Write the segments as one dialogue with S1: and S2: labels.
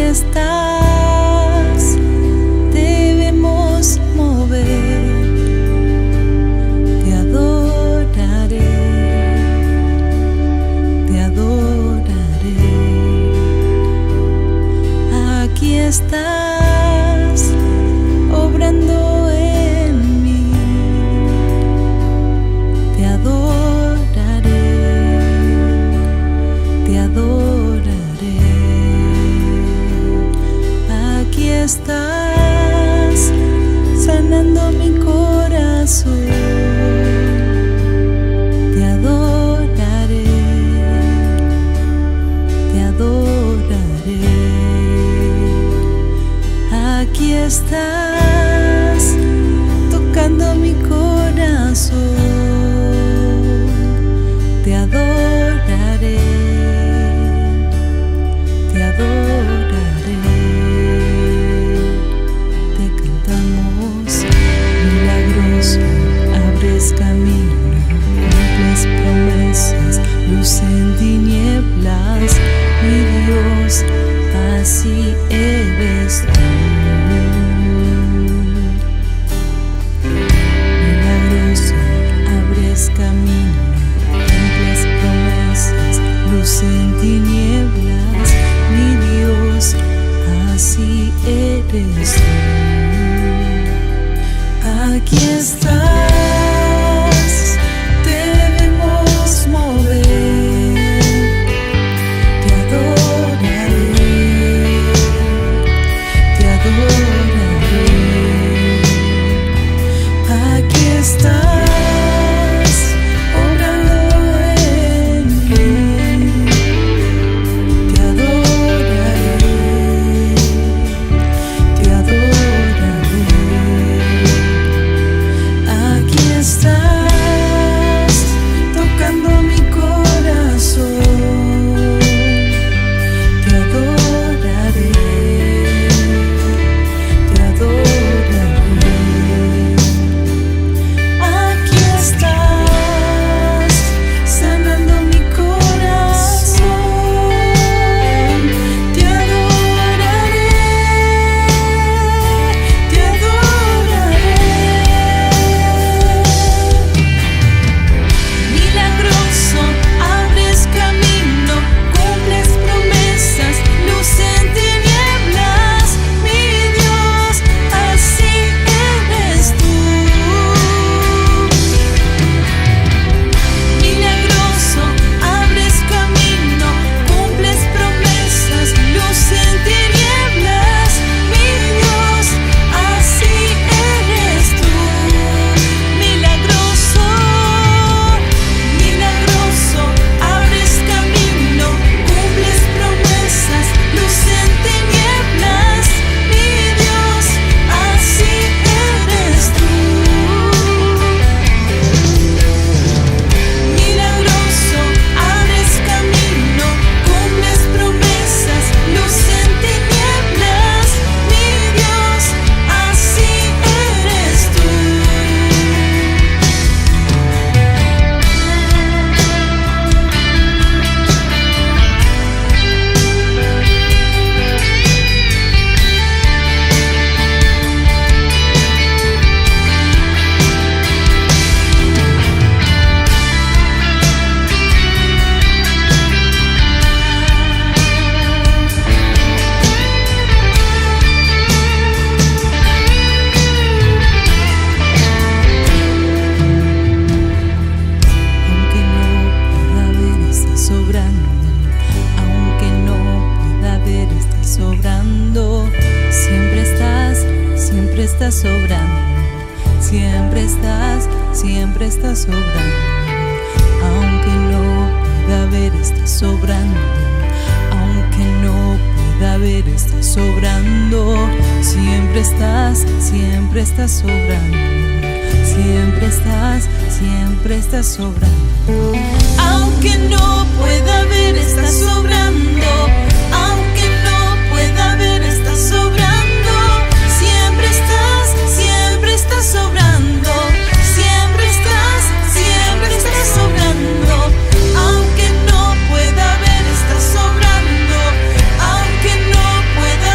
S1: estás, debemos mover. Te adoraré, te adoraré. Aquí estás, obrando en mí. Te adoraré, te adoraré. Aquí estás, sanando mi corazón. Te adoraré, te adoraré. Aquí estás, tocando mi corazón. Te adoraré, te adoraré. Te cantamos, milagroso, abres camino, cumples promesas, luz en tinieblas. Mi Dios, así eres tú. Milagroso, abres camino, cumples promesas, luz en tinieblas. Mi Dios, así eres tú. Aquí estás, debemos mover. Te adoraré, te adoraré. Aquí estás, obrando en mí. Te adoraré, te adoraré. Aquí estás, tocando mi corazón. Te adoraré, te adoraré. Aquí estás, sanando mi corazón. Te adoraré, te adoraré. Milagroso, abres camino, cumples promesas, luz en tinieblas. Mi Dios, así eres tú. Milagroso, abres camino, cumples promesas, luz en tinieblas. Mi Dios, así eres tú. Milagroso, milagroso, abres camino, cumples promesas, luz en tinieblas. Mi Dios, así eres tú. Milagroso, abres camino, cumples promesas, luz en tinieblas. Mi Dios, así eres tú. Aunque no pueda ver, estás sobrando. Siempre estás sobrando. Siempre estás sobrando. Aunque no pueda ver, estás sobrando. Aunque no pueda ver, estás sobrando. Siempre estás sobrando. Siempre estás sobrando. Aunque no pueda ver, estás sobrando. Aunque no pueda ver, estás sobrando. Siempre estás sobrando. Siempre estás sobrando. Aunque no pueda ver, estás sobrando. Aunque no pueda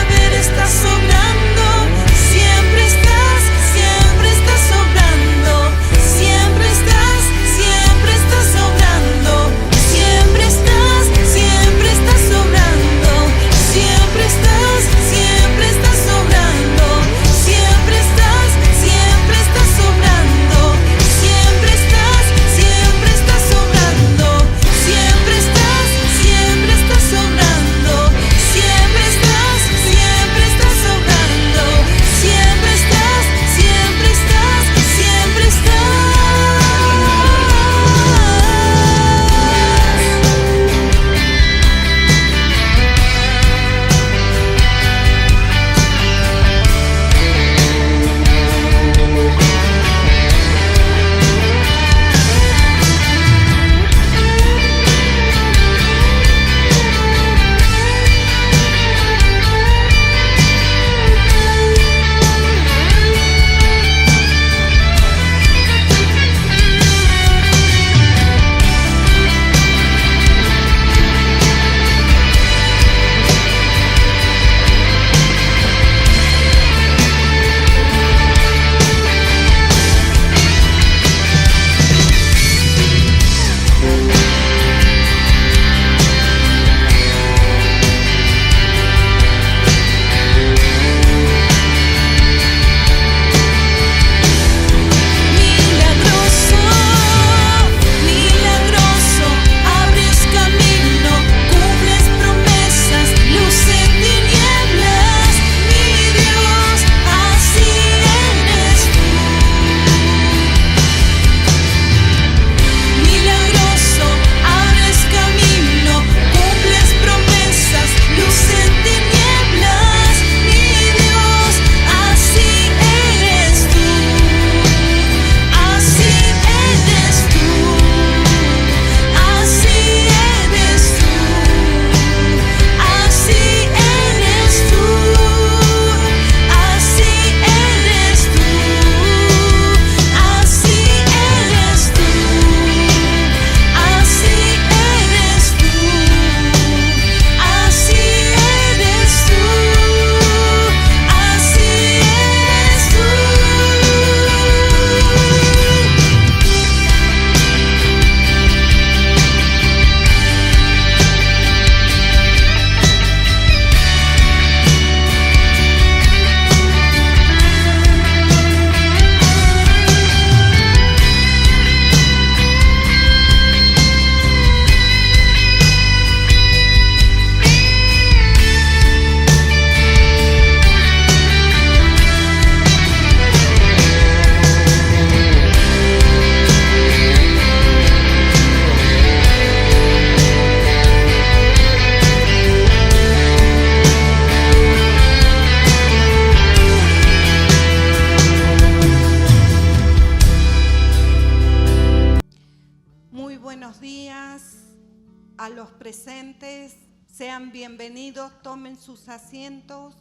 S2: Sean bienvenidos, tomen sus asientos.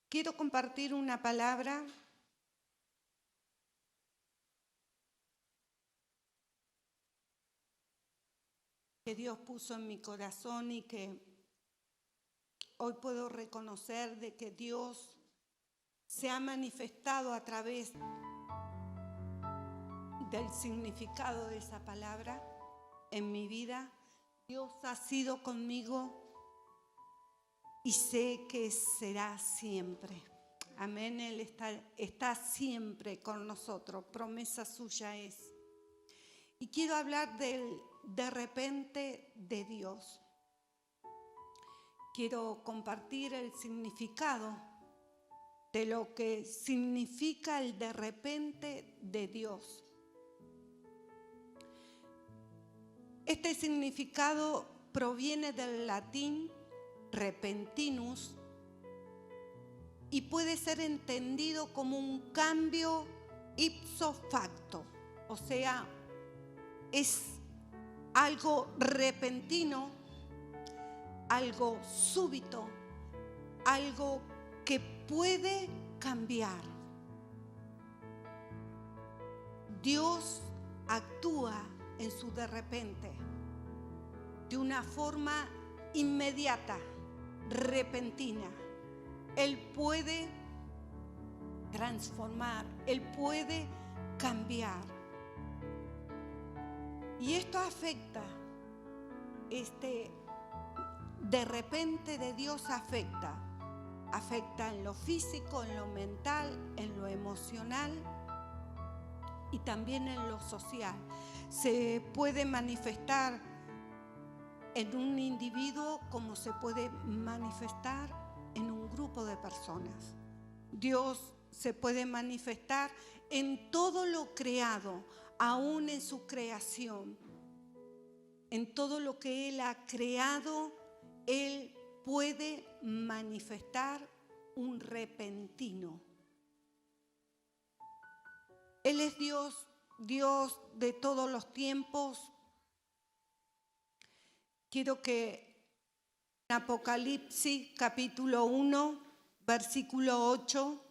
S2: Quiero compartir una palabra que Dios puso en mi corazón y que hoy puedo reconocer de que Dios se ha manifestado a través del significado de esa palabra en mi vida. Dios ha sido conmigo y sé que será siempre. Amén. Él está siempre con nosotros. Promesa suya es. Y quiero hablar del de repente de Dios. Quiero compartir el significado de lo que significa el de repente de Dios. Este significado proviene del latín repentinus y puede ser entendido como un cambio ipso facto, o sea, es algo repentino, algo súbito, algo que puede cambiar. Dios actúa en su de repente, de una forma inmediata, repentina. Él puede transformar, Él puede cambiar. Y esto afecta, de repente de Dios afecta en lo físico, en lo mental, en lo emocional y también en lo social. Se puede manifestar en un individuo como se puede manifestar en un grupo de personas. Dios se puede manifestar en todo lo creado, aún en su creación. En todo lo que Él ha creado, Él puede manifestar un repentino. Él es Dios, Dios de todos los tiempos. Quiero que en Apocalipsis capítulo 1, versículo 8,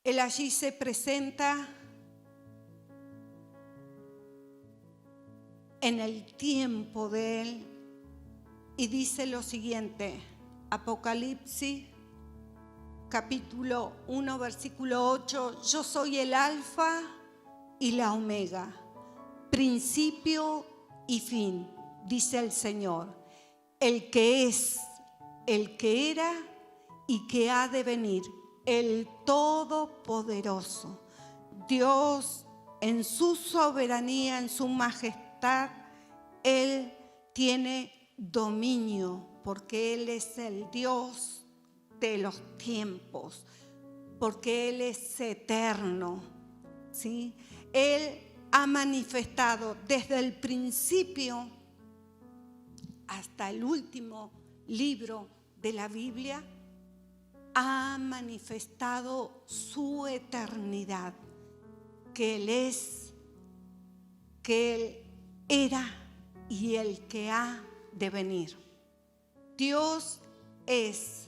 S2: Él allí se presenta en el tiempo de Él y dice lo siguiente, Apocalipsis capítulo 1, versículo 8, yo soy el alfa y la omega, principio y fin, dice el Señor, el que es, el que era y que ha de venir, el Todopoderoso. Dios en su soberanía, en su majestad, Él tiene dominio, porque Él es el Dios de los tiempos, porque Él es eterno, ¿sí? Él ha manifestado desde el principio hasta el último libro de la Biblia, ha manifestado su eternidad, que Él es, que Él era y el que ha de venir. Dios es.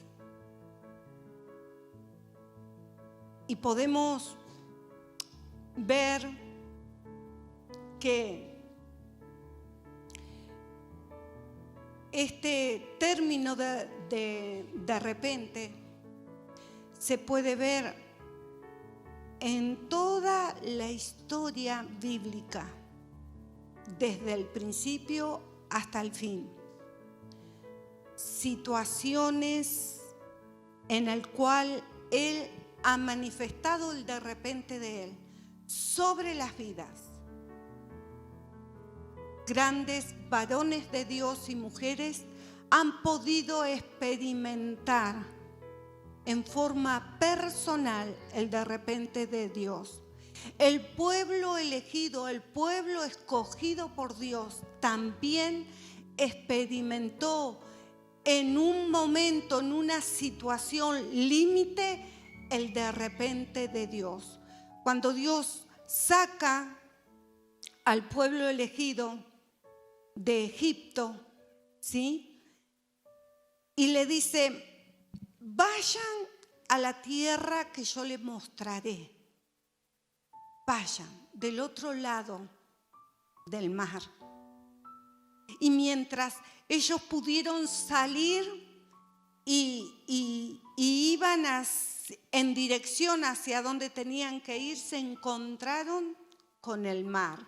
S2: Y podemos ver que este término de repente se puede ver en toda la historia bíblica, desde el principio hasta el fin. Situaciones en el cual Él ha manifestado el de repente de Él sobre las vidas. Grandes varones de Dios y mujeres han podido experimentar en forma personal el de repente de Dios. El pueblo elegido, el pueblo escogido por Dios también experimentó en un momento, en una situación límite, el de repente de Dios. Cuando Dios saca al pueblo elegido de Egipto, ¿sí? Y le dice, vayan a la tierra que yo les mostraré. Vayan del otro lado del mar. Y mientras ellos pudieron salir y iban en dirección hacia donde tenían que ir, se encontraron con el mar.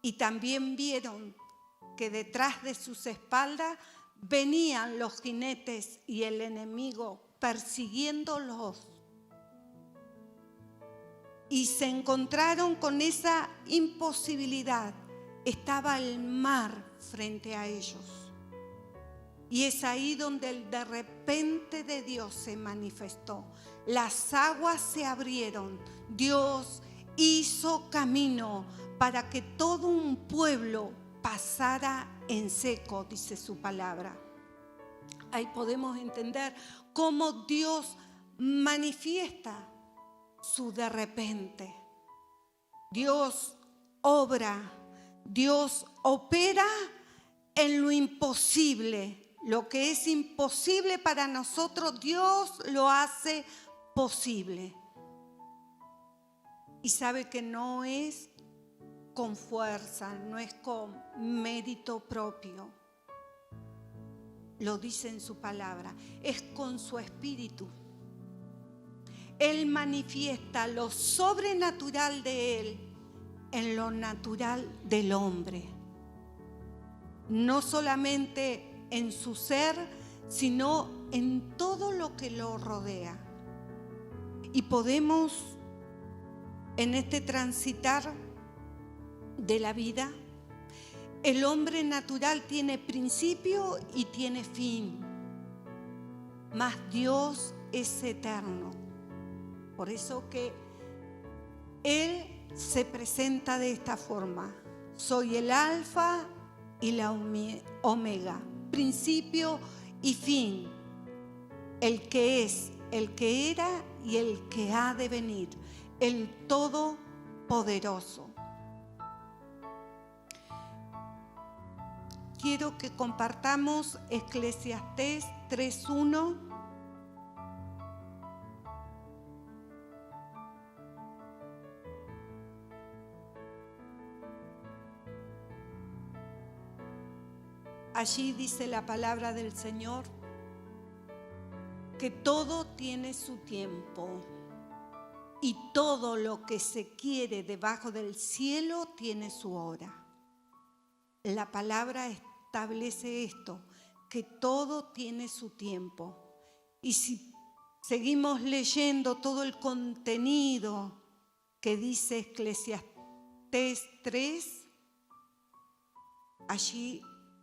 S2: Y también vieron que detrás de sus espaldas venían los jinetes y el enemigo persiguiéndolos. Y se encontraron con esa imposibilidad. Estaba el mar frente a ellos. Y es ahí donde el de repente de Dios se manifestó. Las aguas se abrieron. Dios hizo camino para que todo un pueblo pasara en seco, dice su palabra. Ahí podemos entender cómo Dios manifiesta su de repente. Dios obra, Dios opera en lo imposible. Lo que es imposible para nosotros, Dios lo hace posible. Y sabe que no es con fuerza, no es con mérito propio. Lo dice en su palabra, es con su espíritu. Él manifiesta lo sobrenatural de Él en lo natural del hombre. No solamente en su ser, sino en todo lo que lo rodea. Y podemos, en este transitar de la vida, el hombre natural tiene principio y tiene fin, mas Dios es eterno. Por eso que Él se presenta de esta forma: soy el alfa y la omega, principio y fin, el que es, el que era y el que ha de venir, el todopoderoso. Quiero que compartamos Eclesiastés 3:1. Allí dice la palabra del Señor que todo tiene su tiempo y todo lo que se quiere debajo del cielo tiene su hora. La palabra establece esto, que todo tiene su tiempo. Y si seguimos leyendo todo el contenido que dice Eclesiastés 3, allí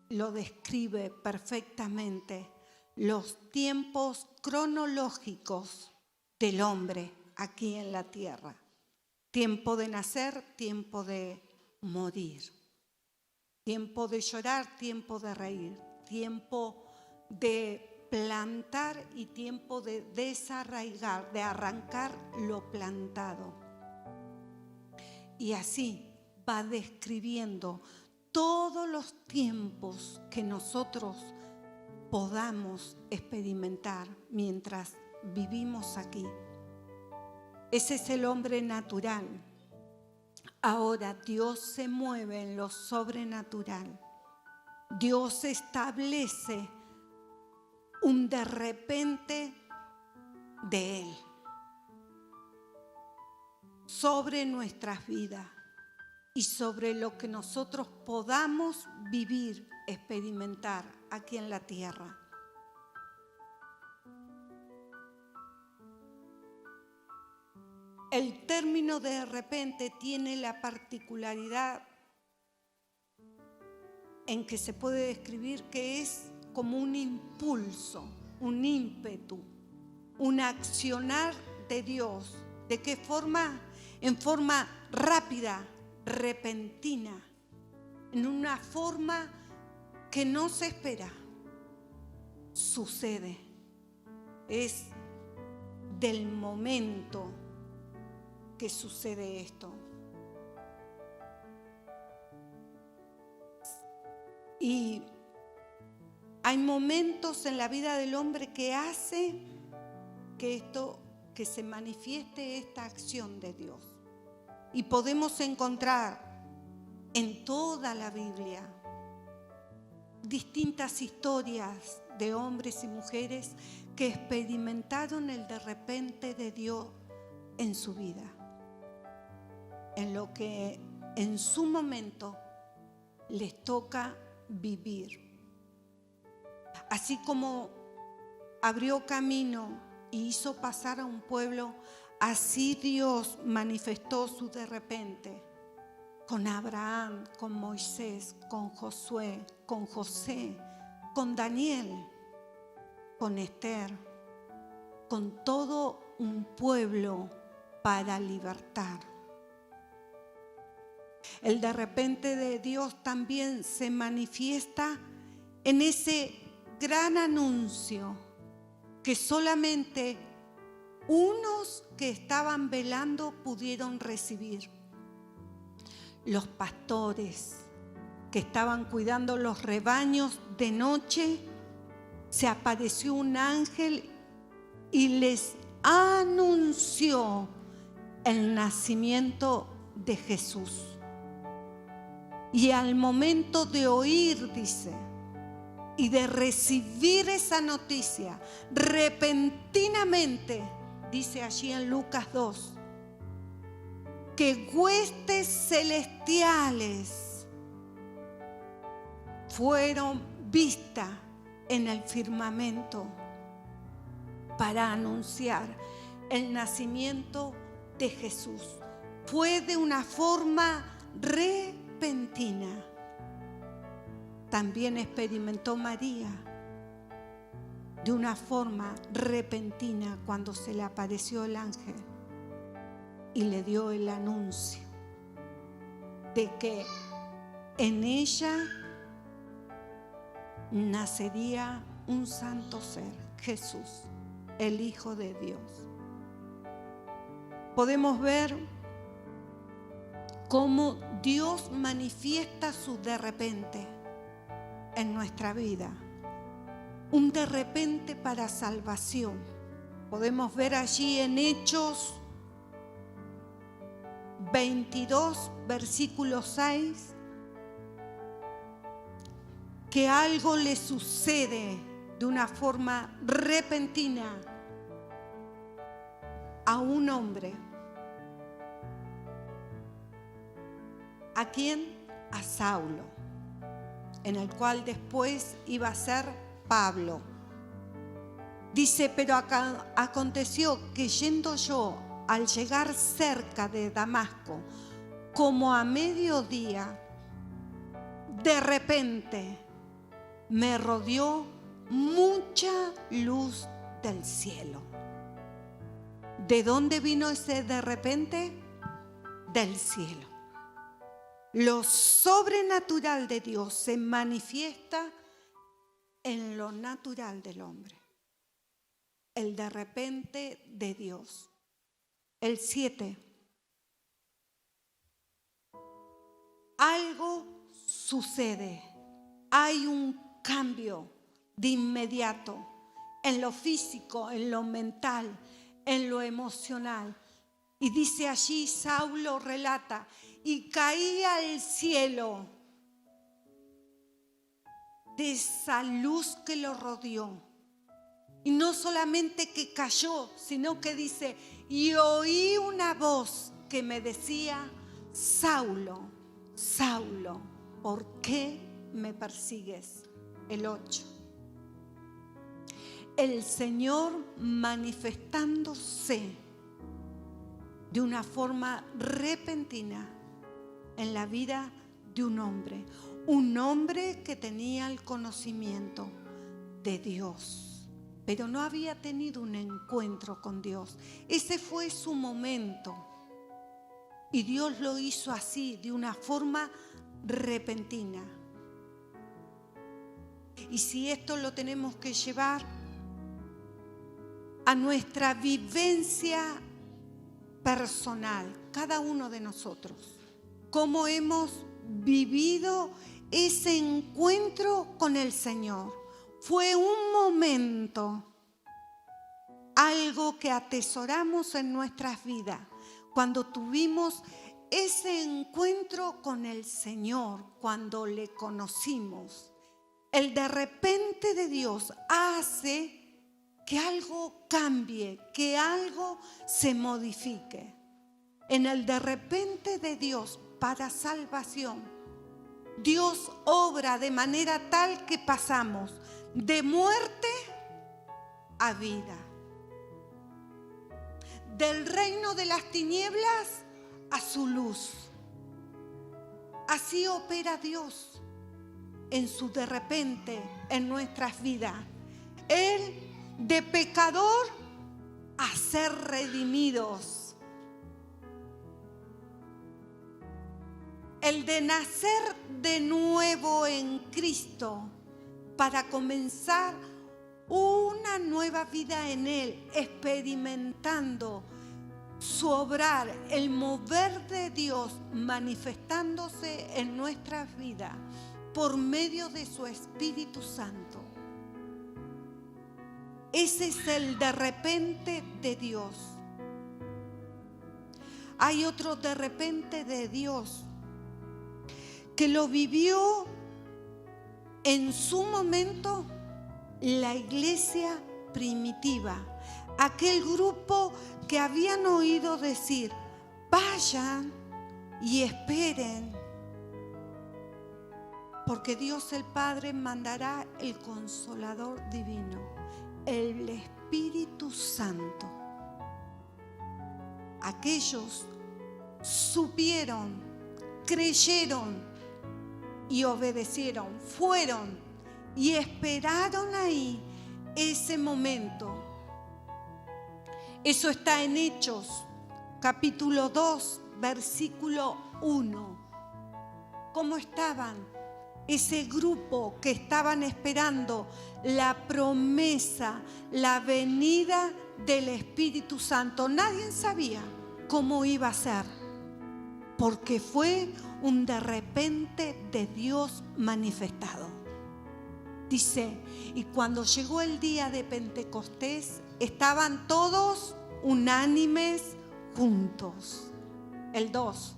S2: lo describe perfectamente, los tiempos cronológicos del hombre aquí en la tierra. Tiempo de nacer, tiempo de morir. Tiempo de llorar, tiempo de reír. Tiempo de plantar y tiempo de desarraigar, de arrancar lo plantado. Y así va describiendo todos los tiempos que nosotros podamos experimentar mientras vivimos aquí. Ese es el hombre natural. Ahora Dios se mueve en lo sobrenatural. Dios establece un de repente de Él sobre nuestras vidas y sobre lo que nosotros podamos vivir, experimentar aquí en la tierra. El término de repente tiene la particularidad en que se puede describir que es como un impulso, un ímpetu, un accionar de Dios. ¿De qué forma? En forma rápida, repentina, en una forma que no se espera. Sucede. Es del momento que sucede esto. Y hay momentos en la vida del hombre que hace que se manifieste esta acción de Dios. Y podemos encontrar en toda la Biblia distintas historias de hombres y mujeres que experimentaron el de repente de Dios en su vida, en lo que en su momento les toca vivir. Así como abrió camino y hizo pasar a un pueblo, así Dios manifestó su de repente con Abraham, con Moisés, con Josué, con José, con Daniel, con Esther, con todo un pueblo para libertar. El de repente de Dios también se manifiesta en ese gran anuncio que solamente unos que estaban velando pudieron recibir. Los pastores que estaban cuidando los rebaños de noche, se apareció un ángel y les anunció el nacimiento de Jesús. Y al momento de oír, dice, y de recibir esa noticia, repentinamente, dice allí en Lucas 2, que huestes celestiales fueron vistas en el firmamento para anunciar el nacimiento de Jesús. Fue de una forma repentina. También experimentó María de una forma repentina cuando se le apareció el ángel y le dio el anuncio de que en ella nacería un santo ser, Jesús, el Hijo de Dios. Podemos ver cómo Dios manifiesta su de repente en nuestra vida, un de repente para salvación. Podemos ver allí en Hechos 22, versículo 6, que algo le sucede de una forma repentina a un hombre. ¿A quién? A Saulo, en el cual después iba a ser Pablo. Dice, pero aconteció que yendo yo al llegar cerca de Damasco, como a mediodía, de repente me rodeó mucha luz del cielo. ¿De dónde vino ese de repente? Del cielo. Lo sobrenatural de Dios se manifiesta en lo natural del hombre. El de repente de Dios. El 7. Algo sucede. Hay un cambio de inmediato en lo físico, en lo mental, en lo emocional. Y dice allí, Saulo relata, y caía al cielo de esa luz que lo rodeó. Y no solamente que cayó, sino que dice, y oí una voz que me decía, Saulo, Saulo, ¿por qué me persigues? El 8. El Señor manifestándose de una forma repentina en la vida de un hombre que tenía el conocimiento de Dios, pero no había tenido un encuentro con Dios. Ese fue su momento y Dios lo hizo así, de una forma repentina. Y si esto lo tenemos que llevar a nuestra vivencia personal, cada uno de nosotros, cómo hemos vivido ese encuentro con el Señor. Fue un momento, algo que atesoramos en nuestras vidas, cuando tuvimos ese encuentro con el Señor, cuando le conocimos. El de repente de Dios hace que algo cambie, que algo se modifique. En el de repente de Dios para salvación, Dios obra de manera tal que pasamos de muerte a vida, del reino de las tinieblas a su luz. Así opera Dios en su de repente en nuestras vidas. Él de pecador a ser redimidos. El de nacer de nuevo en Cristo para comenzar una nueva vida en Él, experimentando su obrar, el mover de Dios manifestándose en nuestras vidas por medio de su Espíritu Santo. Ese es el de repente de Dios. Hay otro de repente de Dios que lo vivió en su momento la iglesia primitiva, aquel grupo que habían oído decir: vayan y esperen, porque Dios el Padre mandará el Consolador divino, el Espíritu Santo. Aquellos supieron, creyeron y obedecieron, fueron y esperaron ahí ese momento. Eso está en Hechos, capítulo 2, versículo 1. ¿Cómo estaban ese grupo que estaban esperando la promesa, la venida del Espíritu Santo? Nadie sabía cómo iba a ser, porque fue un de repente de Dios manifestado. Dice, y cuando llegó el día de Pentecostés, estaban todos unánimes juntos. El 2.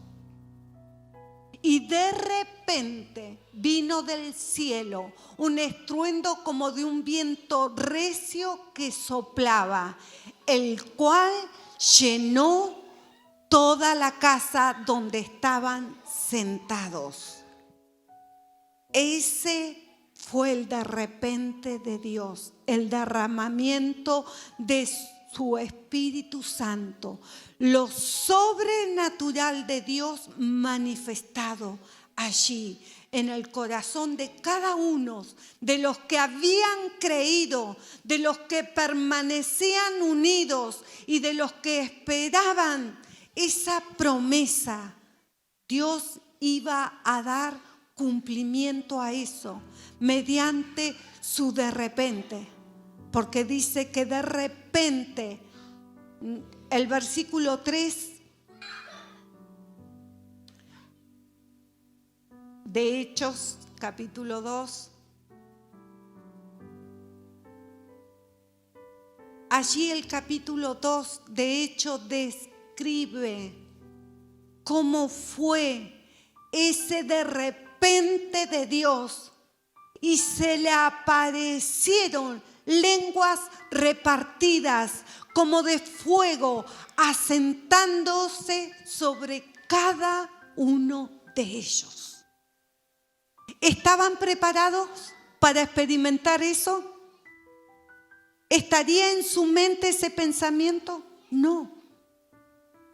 S2: Y de repente vino del cielo un estruendo como de un viento recio que soplaba, el cual llenó toda la casa donde estaban sentados. Ese fue el de repente de Dios, el derramamiento de su Espíritu Santo, lo sobrenatural de Dios manifestado allí en el corazón de cada uno de los que habían creído, de los que permanecían unidos y de los que esperaban esa promesa. Dios iba a dar cumplimiento a eso mediante su de repente, porque dice que de repente, el versículo 3 de Hechos, capítulo 2, allí el capítulo 2 de Hechos describe cómo fue ese de repente de Dios, y se le aparecieron lenguas repartidas como de fuego, asentándose sobre cada uno de ellos. ¿Estaban preparados para experimentar eso? ¿Estaría en su mente ese pensamiento? No.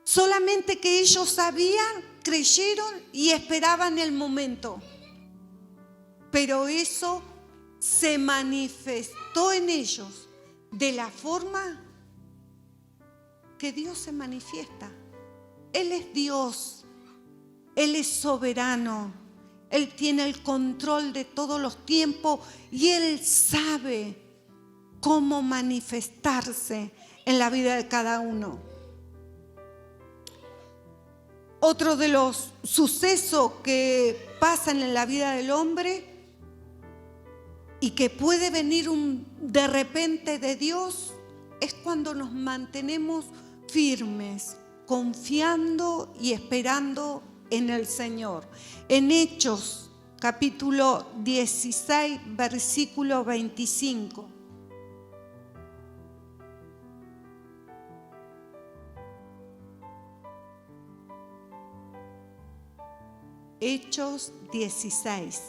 S2: Solamente que ellos sabían, creyeron y esperaban el momento. Pero eso se manifestó en ellos de la forma que Dios se manifiesta. Él es Dios, Él es soberano, Él tiene el control de todos los tiempos y Él sabe cómo manifestarse en la vida de cada uno. Otro de los sucesos que pasan en la vida del hombre y que puede venir de repente de Dios es cuando nos mantenemos firmes, confiando y esperando en el Señor. En Hechos, capítulo 16, versículo 25. Hechos 16.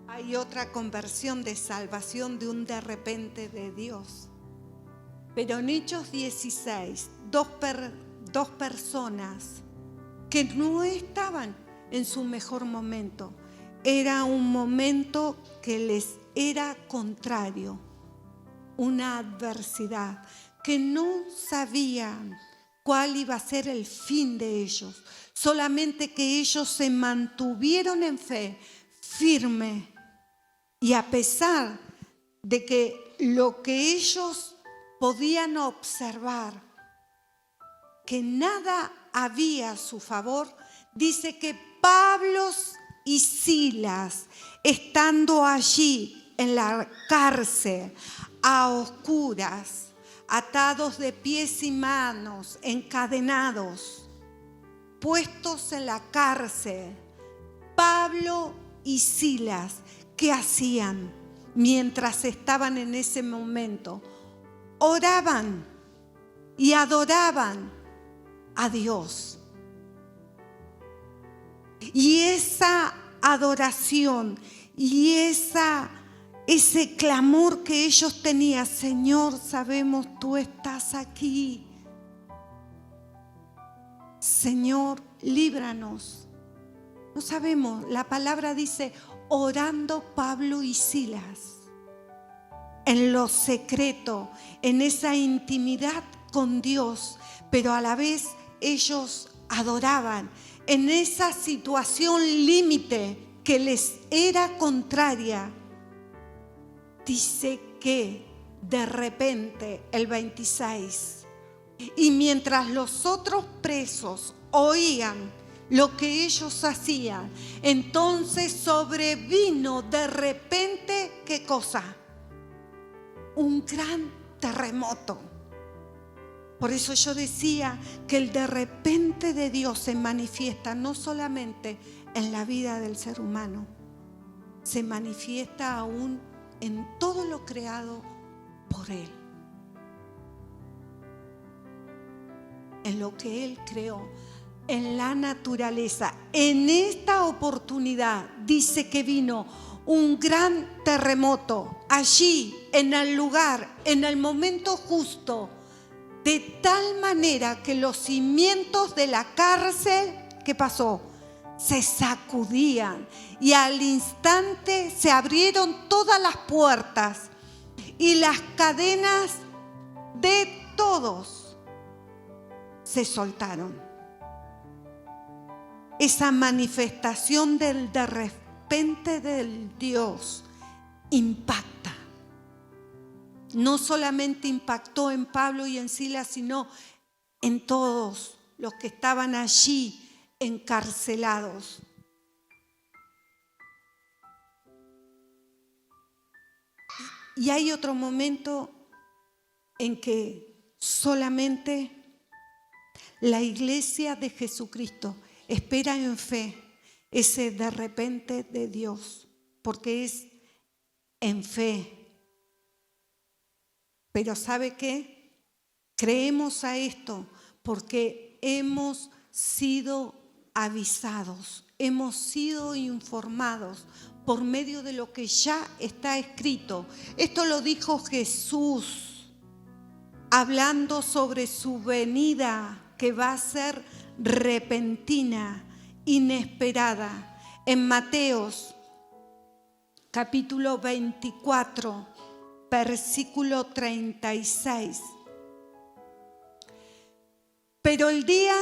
S2: Hay otra conversión de salvación de un de repente de Dios. Pero en Hechos 16, dos personas que no estaban en su mejor momento. Era un momento que les era contrario, una adversidad, que no sabían cuál iba a ser el fin de ellos. Solamente que ellos se mantuvieron en fe, firme. Y a pesar de que lo que ellos podían observar, que nada había a su favor, dice que Pablo y Silas, estando allí en la cárcel, a oscuras, atados de pies y manos, encadenados, puestos en la cárcel, Pablo y Silas, ¿qué hacían mientras estaban en ese momento? Oraban y adoraban a Dios. Y esa adoración y ese clamor que ellos tenían: Señor, sabemos tú estás aquí. Señor, líbranos. No sabemos, la palabra dice: orando Pablo y Silas, en lo secreto, en esa intimidad con Dios, pero a la vez ellos adoraban en esa situación límite que les era contraria. Dice que de repente, el 26, y mientras los otros presos oían lo que ellos hacían, entonces sobrevino de repente, ¿qué cosa? Un gran terremoto. Por eso yo decía que el de repente de Dios se manifiesta no solamente en la vida del ser humano, se manifiesta aún en todo lo creado por Él, en lo que Él creó, en la naturaleza. En esta oportunidad dice que vino un gran terremoto allí, en el lugar, en el momento justo, de tal manera que los cimientos de la cárcel, ¿qué pasó? Se sacudían y al instante se abrieron todas las puertas y las cadenas de todos se soltaron. Esa manifestación del de repente del Dios impacta. No solamente impactó en Pablo y en Silas, sino en todos los que estaban allí encarcelados. Y hay otro momento en que solamente la iglesia de Jesucristo espera en fe ese de repente de Dios, porque es en fe. Pero ¿sabe qué? Creemos a esto porque hemos sido avisados, hemos sido informados por medio de lo que ya está escrito. Esto lo dijo Jesús, hablando sobre su venida, que va a ser repentina, inesperada. En Mateos, capítulo 24, versículo 36. Pero el día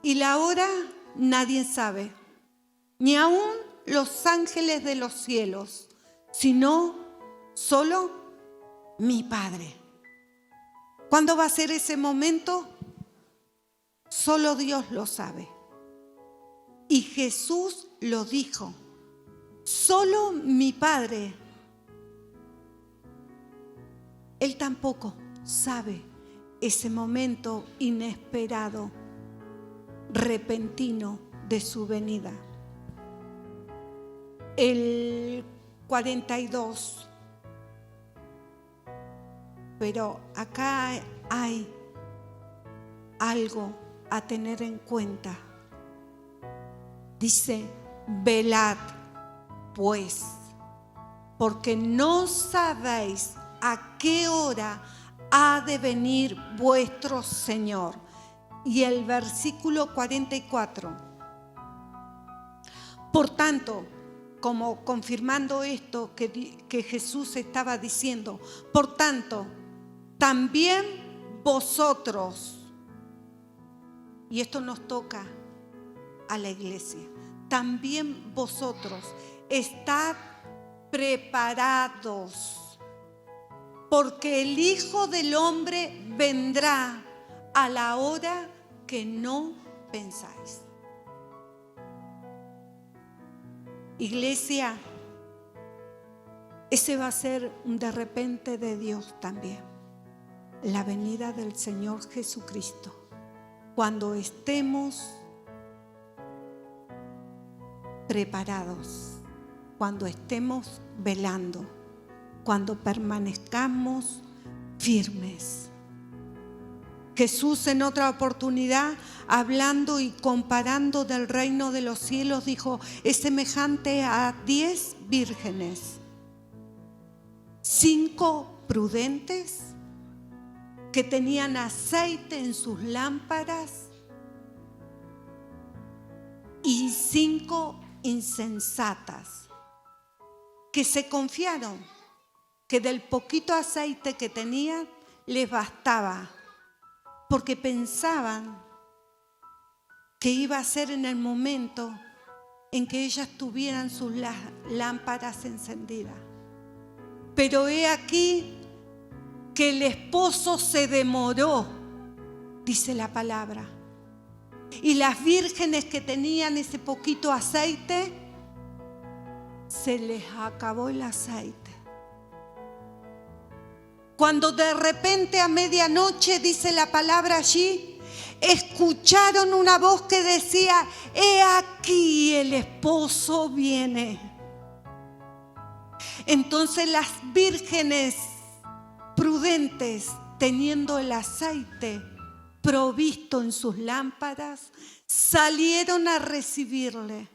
S2: y la hora nadie sabe, ni aún los ángeles de los cielos, sino solo mi Padre. ¿Cuándo va a ser ese momento? Solo Dios lo sabe. Y Jesús lo dijo, solo mi Padre. Él tampoco sabe ese momento inesperado, repentino de su venida. El 42. Pero acá hay algo a tener en cuenta. Dice, velad pues, porque no sabéis a qué hora ha de venir vuestro Señor. Y el versículo 44. Por tanto, como confirmando esto que Jesús estaba diciendo, por tanto, también vosotros, y esto nos toca a la iglesia, también vosotros estad preparados, porque el Hijo del Hombre vendrá a la hora que no pensáis. Iglesia, ese va a ser un de repente de Dios también. La venida del Señor Jesucristo. Cuando estemos preparados, cuando estemos velando, cuando permanezcamos firmes. Jesús en otra oportunidad, hablando y comparando del reino de los cielos, dijo, es semejante a 10 vírgenes, 5 prudentes que tenían aceite en sus lámparas y 5 insensatas que se confiaron que del poquito aceite que tenían les bastaba, porque pensaban que iba a ser en el momento en que ellas tuvieran sus lámparas encendidas. Pero he aquí que el esposo se demoró, dice la palabra. Y las vírgenes que tenían ese poquito aceite, se les acabó el aceite. Cuando de repente a medianoche, dice la palabra allí, escucharon una voz que decía, he aquí el esposo viene. Entonces las vírgenes prudentes, teniendo el aceite provisto en sus lámparas, salieron a recibirle.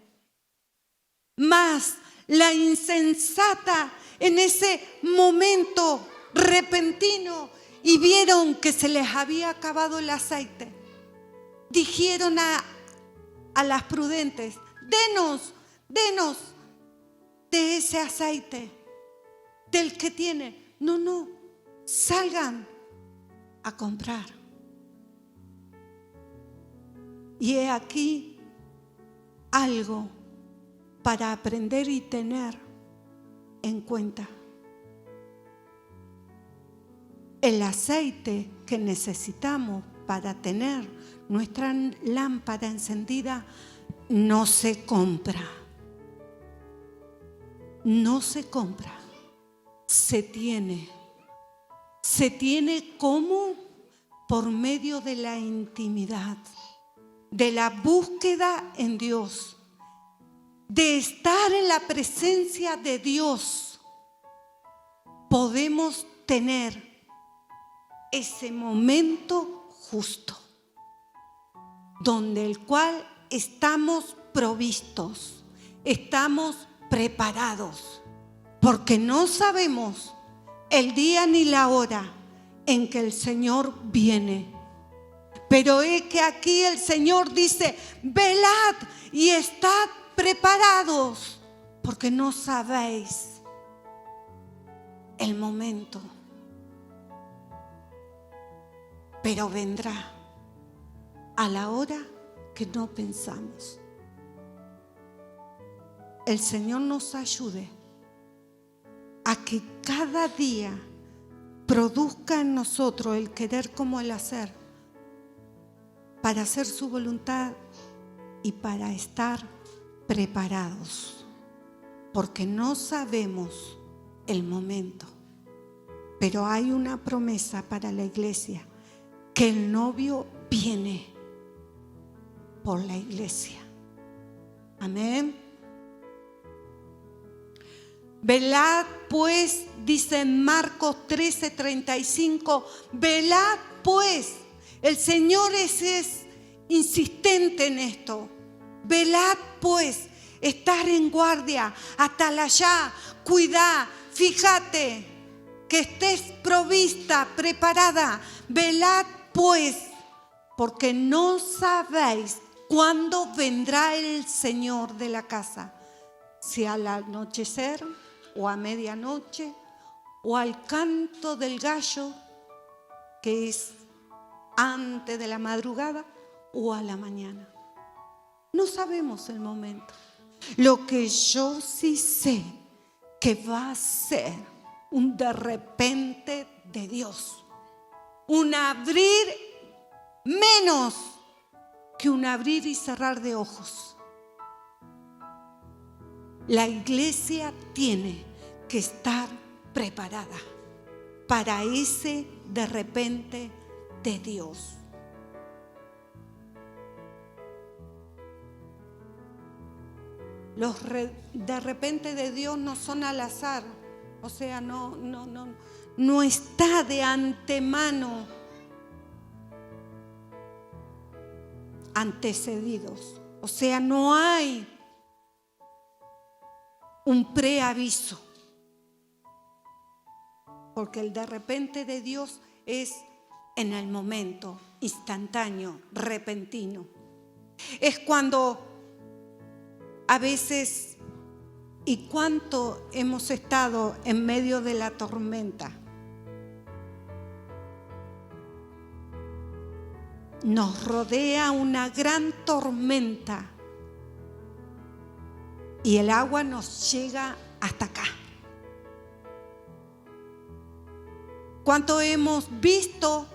S2: Mas la insensata, en ese momento repentino, y vieron que se les había acabado el aceite, dijeron a las prudentes, denos de ese aceite, del que tiene. No, salgan a comprar. Y he aquí algo para aprender y tener en cuenta. El aceite que necesitamos para tener nuestra lámpara encendida no se compra. No se compra. Se tiene. Se tiene como por medio de la intimidad, de la búsqueda en Dios, de estar en la presencia de Dios. Podemos tener ese momento justo, donde el cual estamos provistos, estamos preparados, porque no sabemos el día ni la hora en que el Señor viene. Pero es que aquí el Señor dice, velad y estad preparados, porque no sabéis el momento. Pero vendrá a la hora que no pensamos. el Señor nos ayude a que cada día produzca en nosotros el querer como el hacer, para hacer su voluntad y para estar preparados, porque no sabemos el momento, pero hay una promesa para la iglesia, que el novio viene por la iglesia. Amén. Velad pues, dice en Marcos 13:35, velad pues. El Señor es insistente en esto. Velad pues, estar en guardia, atalayá, cuidá, fíjate que estés provista, preparada. Velad pues, porque no sabéis cuándo vendrá el Señor de la casa, si al anochecer o a medianoche o al canto del gallo, que es antes de la madrugada, o a la mañana. No sabemos el momento. Lo que yo sí sé, que va a ser un de repente de Dios, un abrir menos que un abrir y cerrar de ojos. La iglesia tiene que estar preparada para ese de repente de Dios. Los de repente de Dios no son al azar, o sea, no está de antemano antecedidos, o sea, no hay un preaviso, porque el de repente de Dios es en el momento, instantáneo, repentino. Es cuando a veces, y cuánto hemos estado en medio de la tormenta, nos rodea una gran tormenta y el agua nos llega hasta acá. ¿Cuánto hemos visto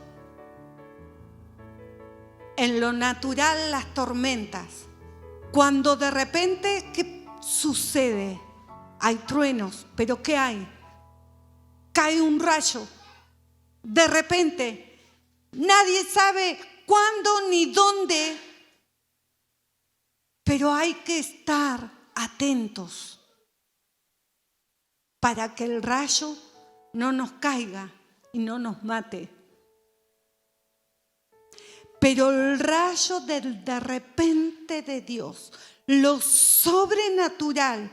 S2: en lo natural las tormentas? Cuando de repente, ¿qué sucede? Hay truenos, pero ¿qué hay? Cae un rayo. De repente, nadie sabe cuándo ni dónde, pero hay que estar atentos para que el rayo no nos caiga y no nos mate. Pero el rayo del de repente de Dios, lo sobrenatural,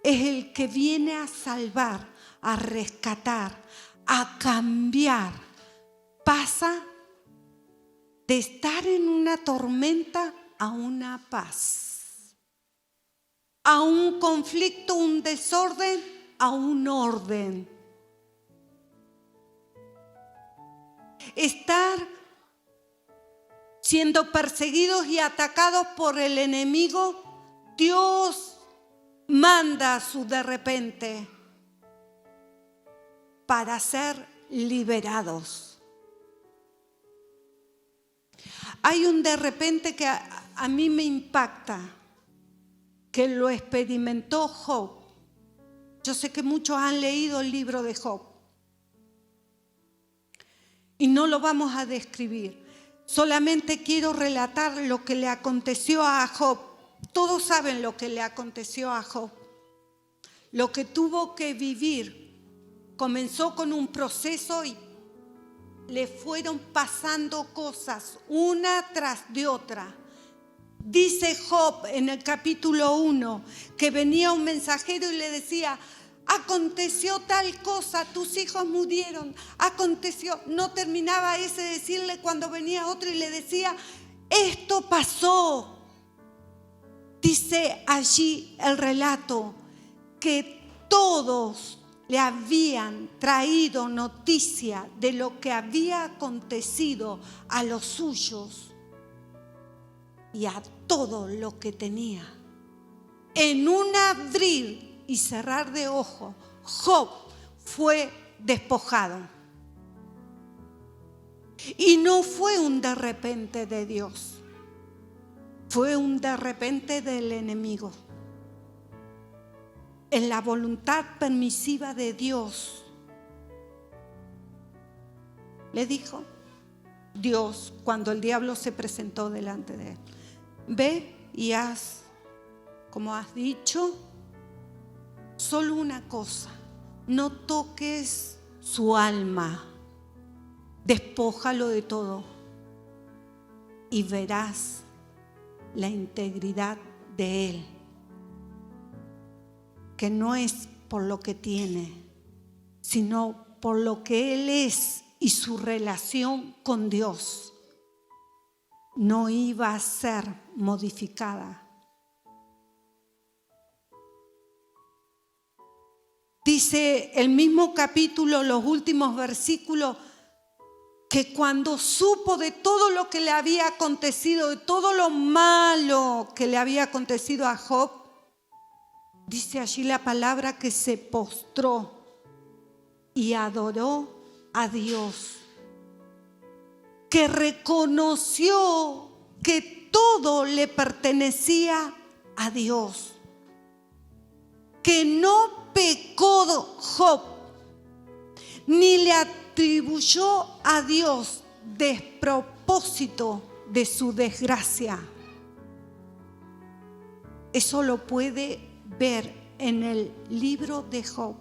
S2: es el que viene a salvar, a rescatar, a cambiar. Pasa de estar en una tormenta a una paz, a un conflicto, un desorden, a un orden. Estar siendo perseguidos y atacados por el enemigo, Dios manda a su de repente para ser liberados. Hay un de repente que a mí me impacta, que lo experimentó Job. Yo sé que muchos han leído el libro de Job y no lo vamos a describir. Solamente quiero relatar lo que le aconteció a Job. Todos saben lo que le aconteció a Job. Lo que tuvo que vivir. Comenzó con un proceso y le fueron pasando cosas una tras de otra. Dice Job en el capítulo 1 que venía un mensajero y le decía: aconteció tal cosa, tus hijos murieron, aconteció. No terminaba ese de decirle cuando venía otro y le decía: esto pasó. Dice allí el relato que todos le habían traído noticia de lo que había acontecido a los suyos y a todo lo que tenía. en un abrir y cerrar de ojos, Job fue despojado. Y no fue un de repente de Dios, fue un de repente del enemigo. En la voluntad permisiva de Dios, le dijo Dios cuando el diablo se presentó delante de él: ve y haz como has dicho, solo una cosa, no toques su alma, despójalo de todo y verás la integridad de él, que no es por lo que tiene, sino por lo que él es y su relación con Dios no iba a ser modificada. Dice el mismo capítulo, los últimos versículos, que cuando supo de todo lo que le había acontecido, de todo lo malo que le había acontecido a Job, dice allí la palabra que se postró y adoró a Dios, que reconoció que todo le pertenecía a Dios, que no pecó Job, ni le atribuyó a Dios despropósito de su desgracia. Eso lo puede ver en el libro de Job.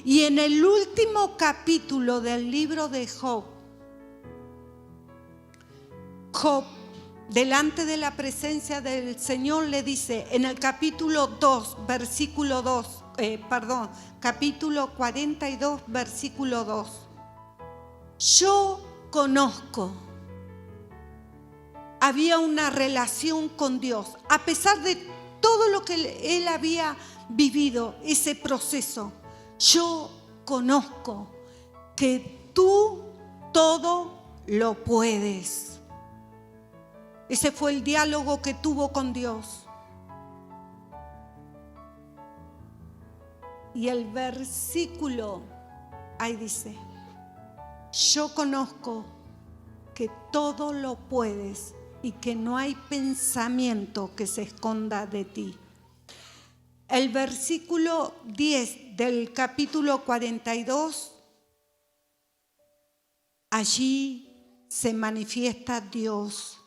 S2: Y en el último capítulo del libro de Job, Job, delante de la presencia del Señor, le dice en el capítulo 2, versículo 2, capítulo 42, versículo 2: yo conozco. Había una relación con Dios, a pesar de todo lo que él había vivido, ese proceso. Yo conozco que tú todo lo puedes. Ese fue el diálogo que tuvo con Dios. Y el versículo, ahí dice: yo conozco que todo lo puedes y que no hay pensamiento que se esconda de ti. El versículo 10 del capítulo 42, allí se manifiesta Dios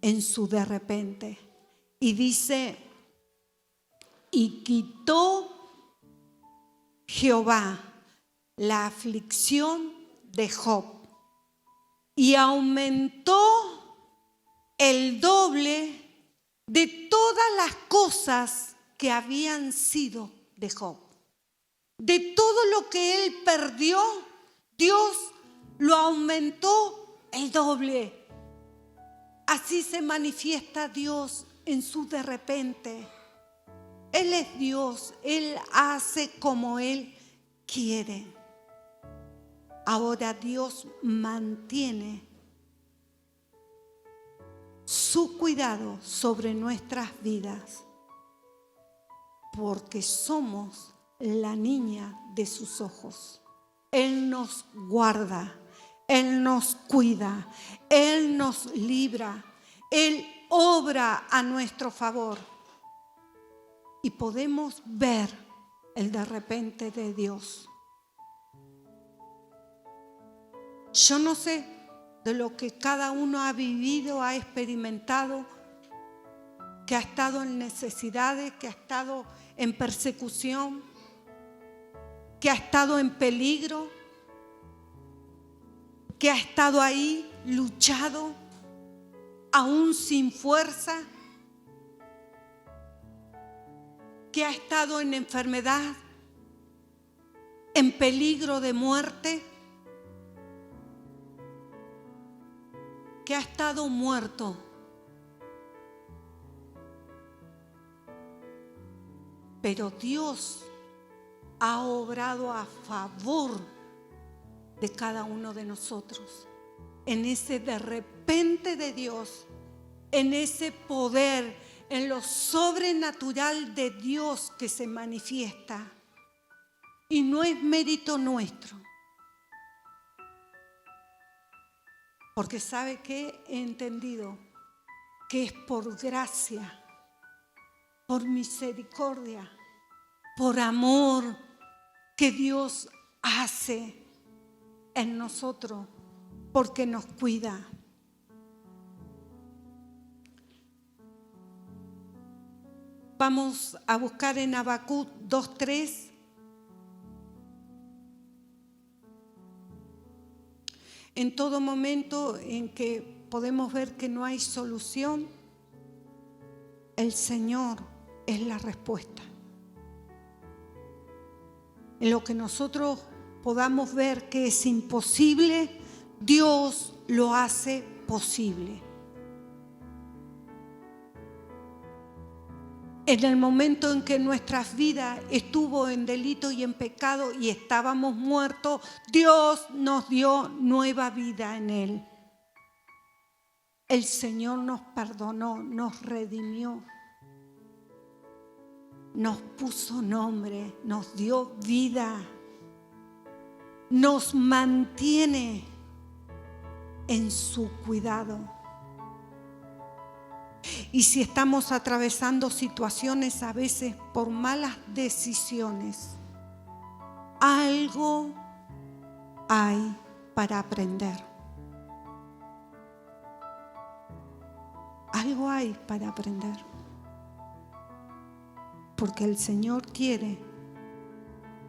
S2: en su de repente. Y dice: y quitó Jehová la aflicción de Job y aumentó el doble de todas las cosas que habían sido de Job. De todo lo que él perdió, Dios lo aumentó el doble. Así se manifiesta Dios en su de repente. Él es Dios, Él hace como Él quiere. Ahora Dios mantiene su cuidado sobre nuestras vidas, porque somos la niña de sus ojos. Él nos guarda, Él nos cuida, Él nos libra, Él obra a nuestro favor. Y podemos ver el de repente de Dios. Yo no sé de lo que cada uno ha vivido, ha experimentado, que ha estado en necesidades, que ha estado en persecución, que ha estado en peligro, que ha estado ahí luchado, aún sin fuerza, que ha estado en enfermedad, en peligro de muerte, que ha estado muerto. Pero Dios ha obrado a favor de cada uno de nosotros. En ese de repente de Dios, en ese poder, en lo sobrenatural de Dios que se manifiesta. Y no es mérito nuestro. Porque ¿sabe qué? He entendido que es por gracia, por misericordia, por amor que Dios hace en nosotros, porque nos cuida. Vamos a buscar en Habacuc 2:3. En todo momento en que podemos ver que no hay solución, el Señor es la respuesta. En lo que nosotros podamos ver que es imposible, Dios lo hace posible. En el momento en que nuestras vidas estuvo en delito y en pecado y estábamos muertos, Dios nos dio nueva vida en Él. El Señor nos perdonó, nos redimió, nos puso nombre, nos dio vida, nos mantiene en su cuidado. Y si estamos atravesando situaciones a veces por malas decisiones, algo hay para aprender. Algo hay para aprender. Porque el Señor quiere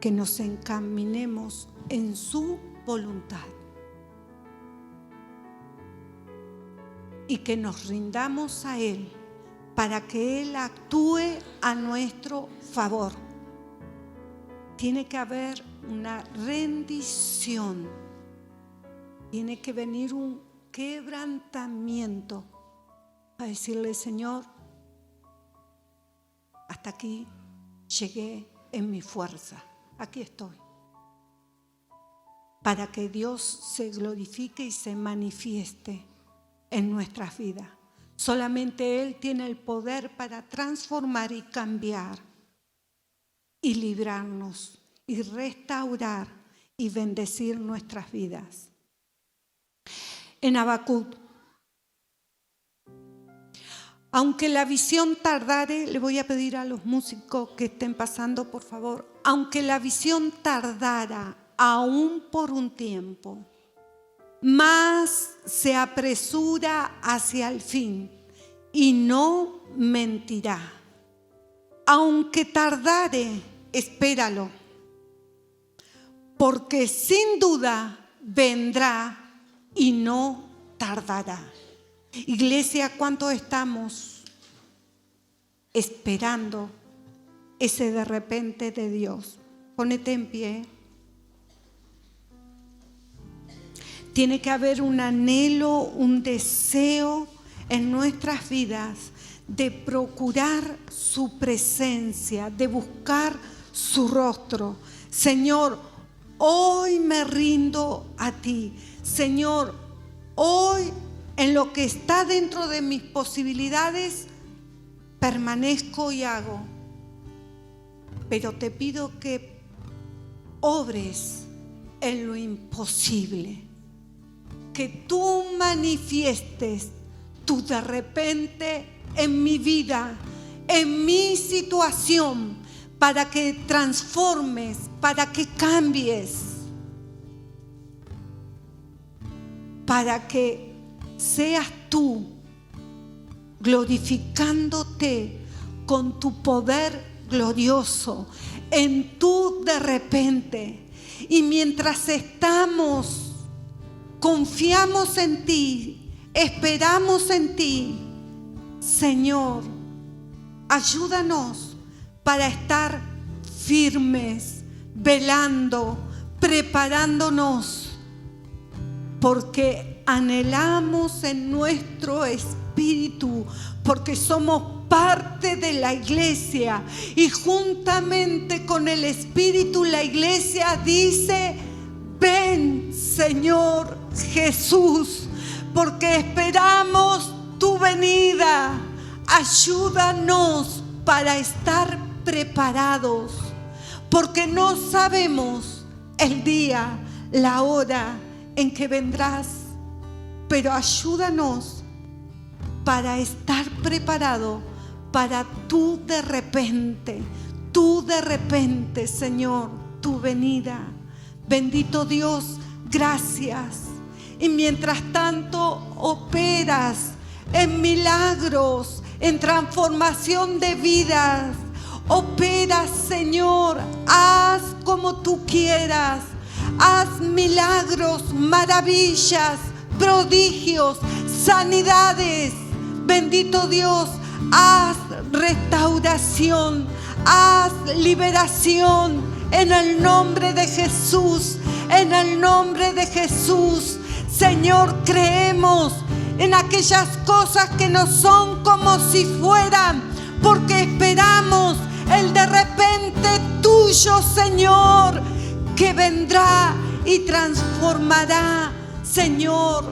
S2: que nos encaminemos en su voluntad. Y que nos rindamos a Él para que Él actúe a nuestro favor. Tiene que haber una rendición. Tiene que venir un quebrantamiento a decirle: Señor, hasta aquí llegué en mi fuerza. Aquí estoy. Para que Dios se glorifique y se manifieste en nuestras vidas. Solamente Él tiene el poder para transformar y cambiar y librarnos y restaurar y bendecir nuestras vidas. En Habacuc: aunque la visión tardare, le voy a pedir a los músicos que estén pasando, por favor, aunque la visión tardara aún por un tiempo, más se apresura hacia el fin y no mentirá. Aunque tardare, espéralo, porque sin duda vendrá y no tardará. Iglesia, ¿cuántos estamos esperando ese de repente de Dios? Ponete en pie. Tiene que haber un anhelo, un deseo en nuestras vidas de procurar su presencia, de buscar su rostro. Señor, hoy me rindo a ti. Señor, hoy en lo que está dentro de mis posibilidades, permanezco y hago. Pero te pido que obres en lo imposible. Que tú manifiestes tu de repente en mi vida, en mi situación, para que transformes, para que cambies, para que seas tú glorificándote con tu poder glorioso en tu de repente. Y mientras confiamos en ti, esperamos en ti, Señor, ayúdanos para estar firmes, velando, preparándonos, porque anhelamos en nuestro espíritu, porque somos parte de la iglesia y juntamente con el espíritu la iglesia dice: ven, Señor Jesús, porque esperamos tu venida. ayúdanos para estar preparados, porque no sabemos el día, la hora en que vendrás, pero ayúdanos para estar preparado para tu de repente, Señor, tu venida. Bendito Dios, gracias. Y mientras tanto operas en milagros, en transformación de vidas, operas, Señor, haz como tú quieras. Haz milagros, maravillas, prodigios, sanidades. Bendito Dios, haz restauración, haz liberación en el nombre de Jesús, en el nombre de Jesús. Señor, creemos en aquellas cosas que no son como si fueran, porque esperamos el de repente tuyo, Señor, que vendrá y transformará, Señor,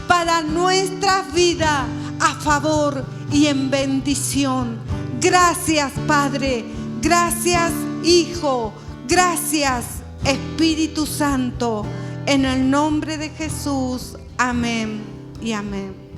S2: para nuestra vida a favor y en bendición. Gracias, Padre. Gracias, Hijo. Gracias, Espíritu Santo. En el nombre de Jesús. Amén y amén.